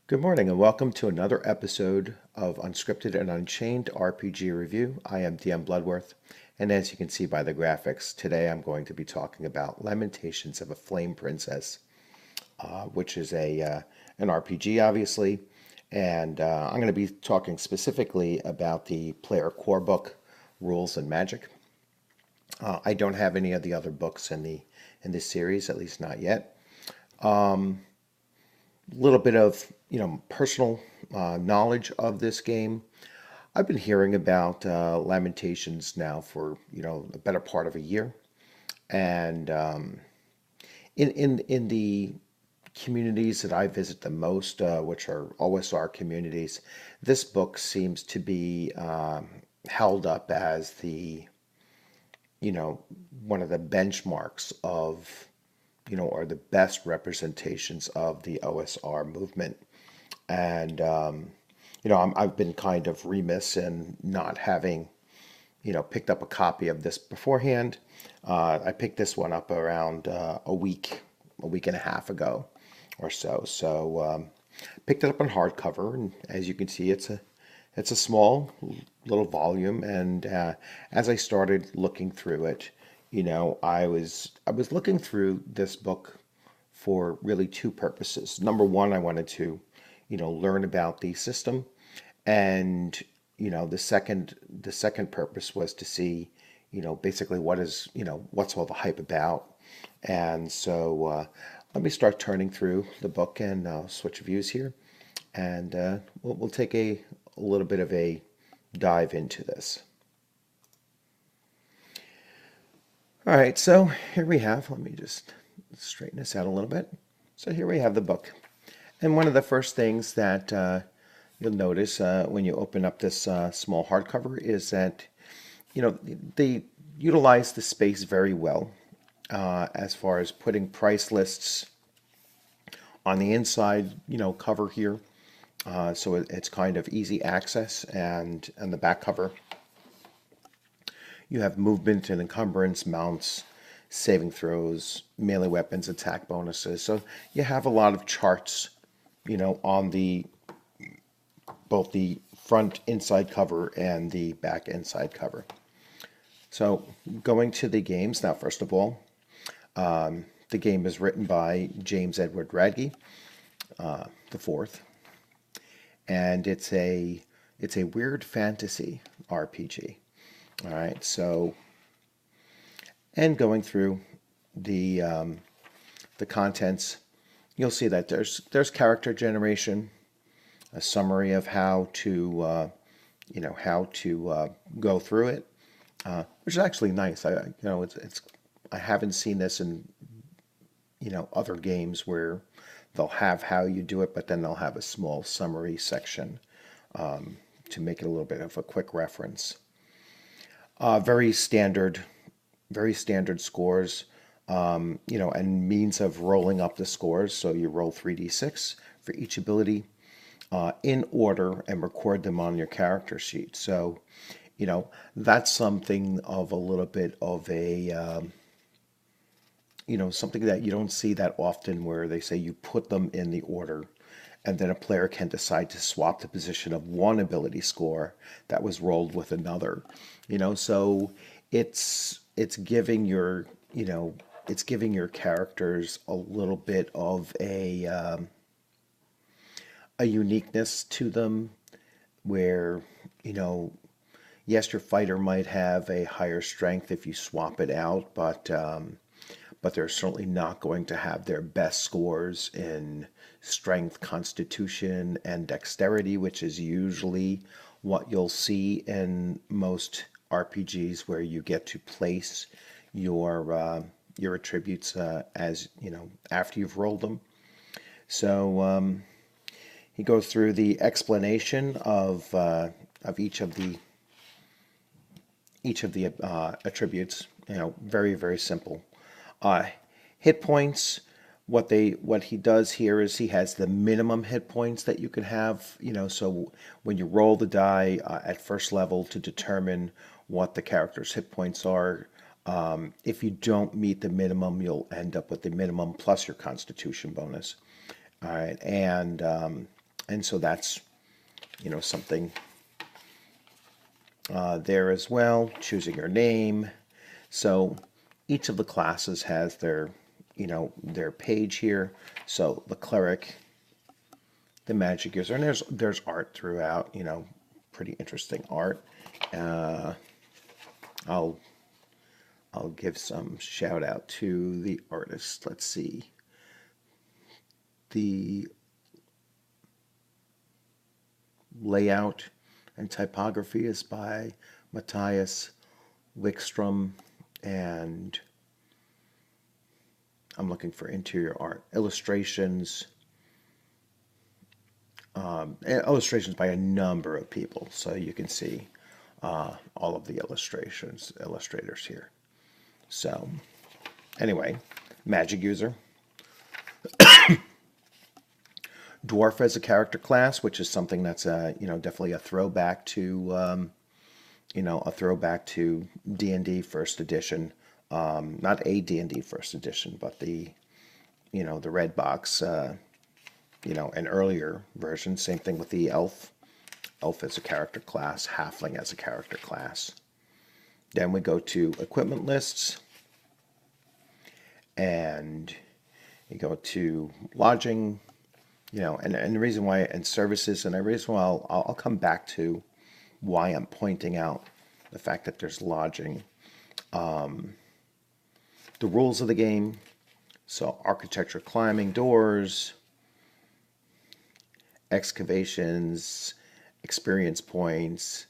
Good morning and welcome to another episode of Unscripted and Unchained RPG Review. I am DM Bloodworth, and as you can see by the graphics, today I'm going to be talking about Lamentations of a Flame Princess, which is an RPG, obviously, and I'm going to be talking specifically about the player core book, Rules and Magic. I don't have any of the other books in this series, at least not yet. Little bit of personal knowledge of this game. I've been hearing about Lamentations now for a better part of a year, and in the communities that I visit the most, which are OSR communities, this book seems to be held up as the you know one of the benchmarks of or the best representations of the OSR movement. And, I've been kind of remiss in not having, picked up a copy of this beforehand. I picked this one up around a week and a half ago or so. So, picked it up on hardcover, and as you can see, it's a small little volume. And as I started looking through it, I was looking through this book for really two purposes. Number one, I wanted to, learn about the system, and the second purpose was to see, basically what's all the hype about. And so let me start turning through the book and switch views here, and we'll take a little bit of a dive into this. All right, so here we have, let me just straighten this out a little bit. So here we have the book. And one of the first things that you'll notice when you open up this small hardcover is that, they utilize the space very well as far as putting price lists on the inside, cover here. So it's kind of easy access, and the back cover you have movement and encumbrance, mounts, saving throws, melee weapons, attack bonuses. So you have a lot of charts, on the both the front inside cover and the back inside cover. So going to the games now, first of all, the game is written by James Edward Radke, the fourth, and it's a weird fantasy RPG. All right, so, and going through the contents, you'll see that there's character generation, a summary of how to go through it, which is actually nice. It's I haven't seen this in other games where they'll have how you do it, but then they'll have a small summary section to make it a little bit of a quick reference. Very standard, very standard scores, and means of rolling up the scores. So you roll 3d6 for each ability in order and record them on your character sheet. So, that's something of a little bit of a, something that you don't see that often where they say you put them in the order, and then a player can decide to swap the position of one ability score that was rolled with another. So it's giving your it's giving your characters a little bit of a uniqueness to them, where yes, your fighter might have a higher strength if you swap it out, but they're certainly not going to have their best scores in strength, constitution, and dexterity, which is usually what you'll see in most RPGs, where you get to place your attributes as after you've rolled them. So he goes through the explanation of each of the attributes. Very very simple. Hit points. What he does here is he has the minimum hit points that you can have. So when you roll the die at first level to determine what the character's hit points are, if you don't meet the minimum, you'll end up with the minimum plus your Constitution bonus. All right, and And so that's, something there as well. Choosing your name. So each of the classes has their page here. So the cleric, the magic user, and there's art throughout, pretty interesting art. Uh, I'll I'll give some shout out to the artist. Let's see. The layout and typography is by Matthias Wickstrom, and I'm looking for interior art. Illustrations by a number of people, so you can see all of the illustrators here. So, anyway, magic user. Dwarf as a character class, which is something that's definitely a throwback to D&D First Edition. Not a D&D First Edition, but the red box. An earlier version. Same thing with the elf. Elf as a character class, halfling as a character class. Then we go to equipment lists, and you go to lodging, and the reason why, and services, and the reason why I'll come back to why I'm pointing out the fact that there's lodging. The rules of the game, so architecture, climbing doors, excavations, experience points,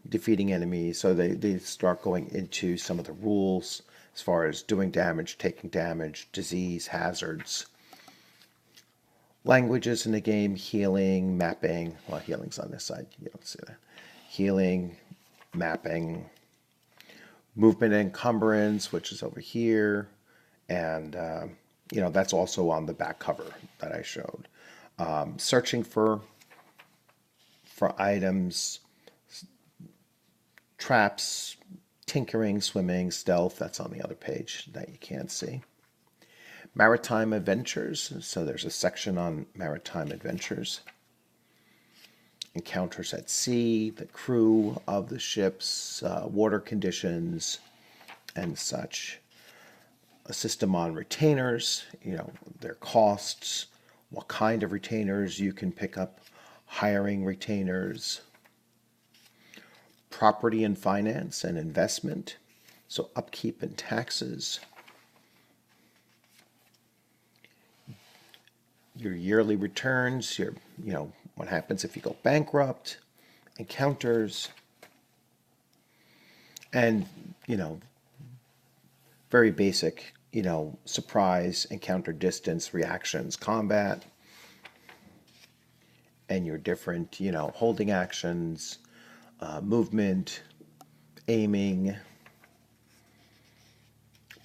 defeating enemies. So they start going into some of the rules as far as doing damage, taking damage, disease, hazards, languages in the game, healing, mapping. Well, healing's on this side. You don't see that. Healing, mapping, movement encumbrance, which is over here. And, that's also on the back cover that I showed. Searching for items, traps, tinkering, swimming, stealth. That's on the other page that you can't see. Maritime adventures. So there's a section on maritime adventures. Encounters at sea, the crew of the ships, water conditions, and such. A system on retainers, their costs, what kind of retainers you can pick up, hiring retainers, property and finance and investment, so upkeep and taxes, your yearly returns, what happens if you go bankrupt, encounters, and, very basic, surprise, encounter distance, reactions, combat, and your different, holding actions, movement, aiming,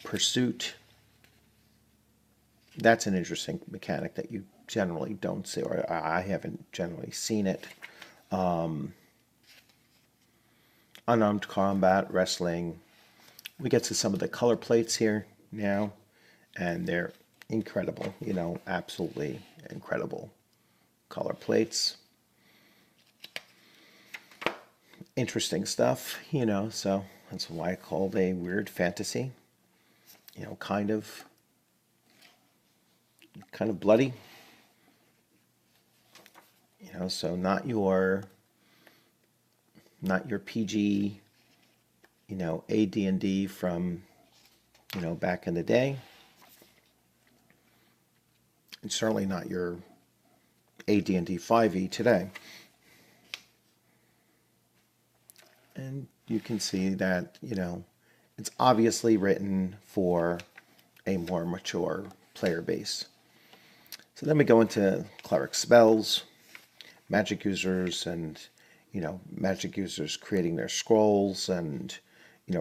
pursuit. That's an interesting mechanic that you generally don't see, or I haven't generally seen it. Unarmed combat, wrestling. We get to some of the color plates here now, and they're incredible, absolutely incredible color plates. Interesting stuff, so that's why I called a weird fantasy, kind of bloody, so not your PG, AD&D from, back in the day. And certainly not your AD&D 5e today. And you can see that, it's obviously written for a more mature player base. So then we go into cleric spells, magic users, and, magic users creating their scrolls and,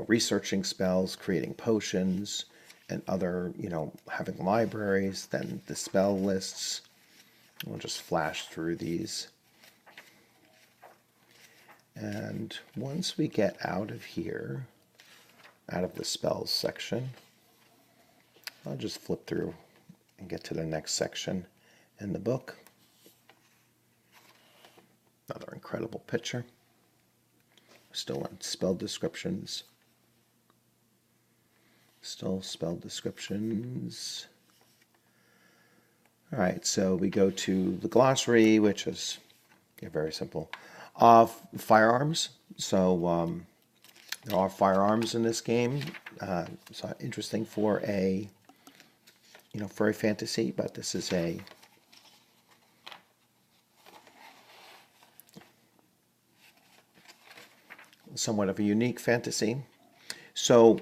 researching spells, creating potions, and other, having libraries, then the spell lists. We'll just flash through these. And once we get out of here, out of the spells section, I'll just flip through and get to the next section in the book. Another incredible picture. Still on spell descriptions. Still spell descriptions. All right, so we go to the glossary, which is very simple. Firearms. So there are firearms in this game. So interesting for a for a fantasy, but this is a somewhat of a unique fantasy. So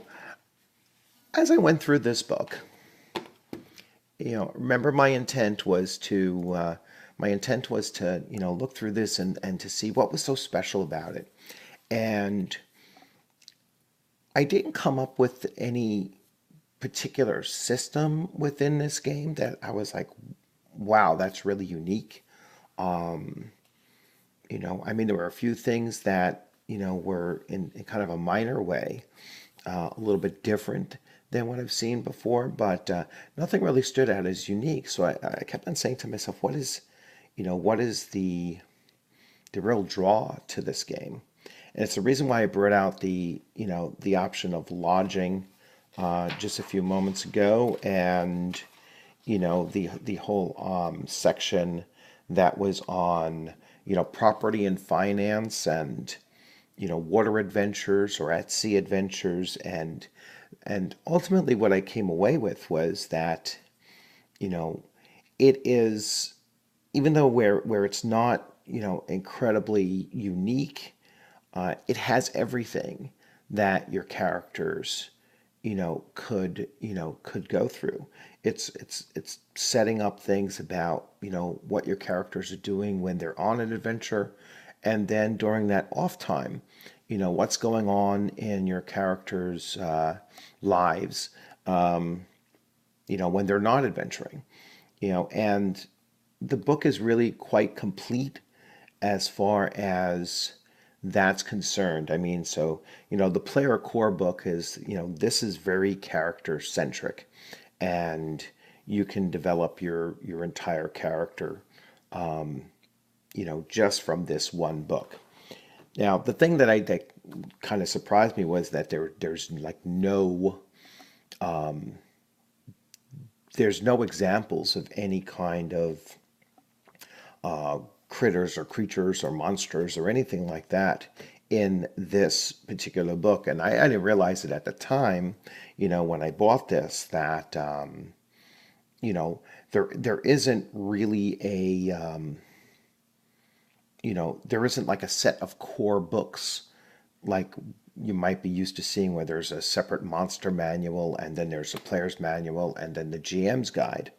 as I went through this book, remember my intent was to look through this and to see what was so special about it. And I didn't come up with any particular system within this game that I was like, wow, that's really unique. I mean, there were a few things that, were in kind of a minor way, a little bit different than what I've seen before, but nothing really stood out as unique. So I kept on saying to myself, what is the real draw to this game? And it's the reason why I brought out the option of lodging just a few moments ago, and the whole section that was on property and finance, and water adventures or at sea adventures, and ultimately what I came away with was that it is, even though where it's not incredibly unique, it has everything that your characters could go through. It's setting up things about what your characters are doing when they're on an adventure, and then during that off time, what's going on in your characters' lives, when they're not adventuring, and the book is really quite complete as far as that's concerned. I mean, so, the player core book is, this is very character centric, and you can develop your entire character, just from this one book. Now, the thing that kind of surprised me was that there's like there's no examples of any kind of critters or creatures or monsters or anything like that in this particular book. And I didn't realize it at the time, when I bought this, that there isn't really there isn't like a set of core books like you might be used to seeing, where there's a separate monster manual, and then there's a player's manual, and then the GM's guide.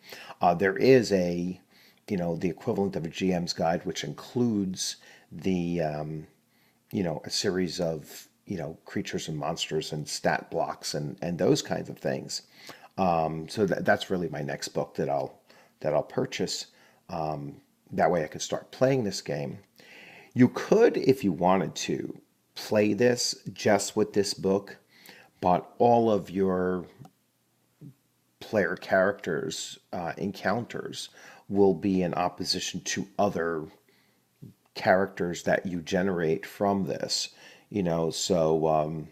There is the equivalent of a GM's guide, which includes the a series of creatures and monsters and stat blocks and those kinds of things. So that's really my next book that I'll purchase. That way I could start playing this game. You could, if you wanted to, play this just with this book, but all of your player characters' encounters will be in opposition to other characters that you generate from this, so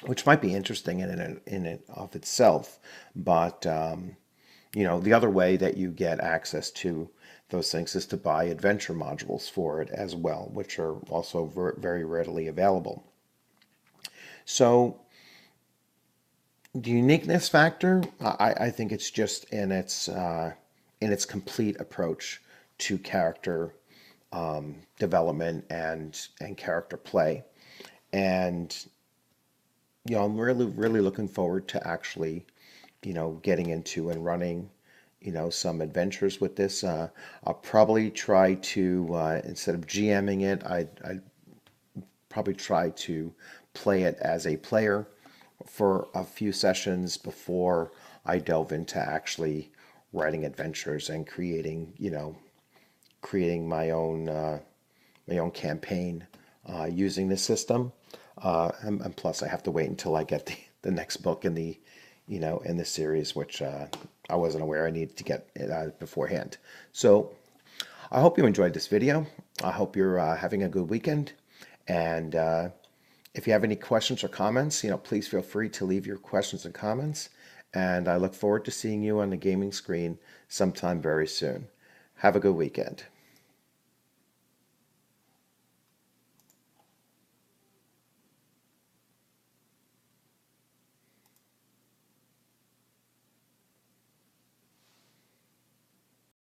which might be interesting in it of itself, but the other way that you get access to those things is to buy adventure modules for it as well, which are also very readily available. So the uniqueness factor, I think it's just in its complete approach to character development and character play, and I'm really looking forward to actually getting into and running some adventures with this. I'll probably try to instead of GMing it, I'd probably try to play it as a player for a few sessions before I delve into actually writing adventures and creating my own campaign using this system. And plus, I have to wait until I get the next book in the series, which I wasn't aware I needed to get it beforehand. So I hope you enjoyed this video. I hope you're having a good weekend. And if you have any questions or comments, please feel free to leave your questions and comments. And I look forward to seeing you on the gaming screen sometime very soon. Have a good weekend.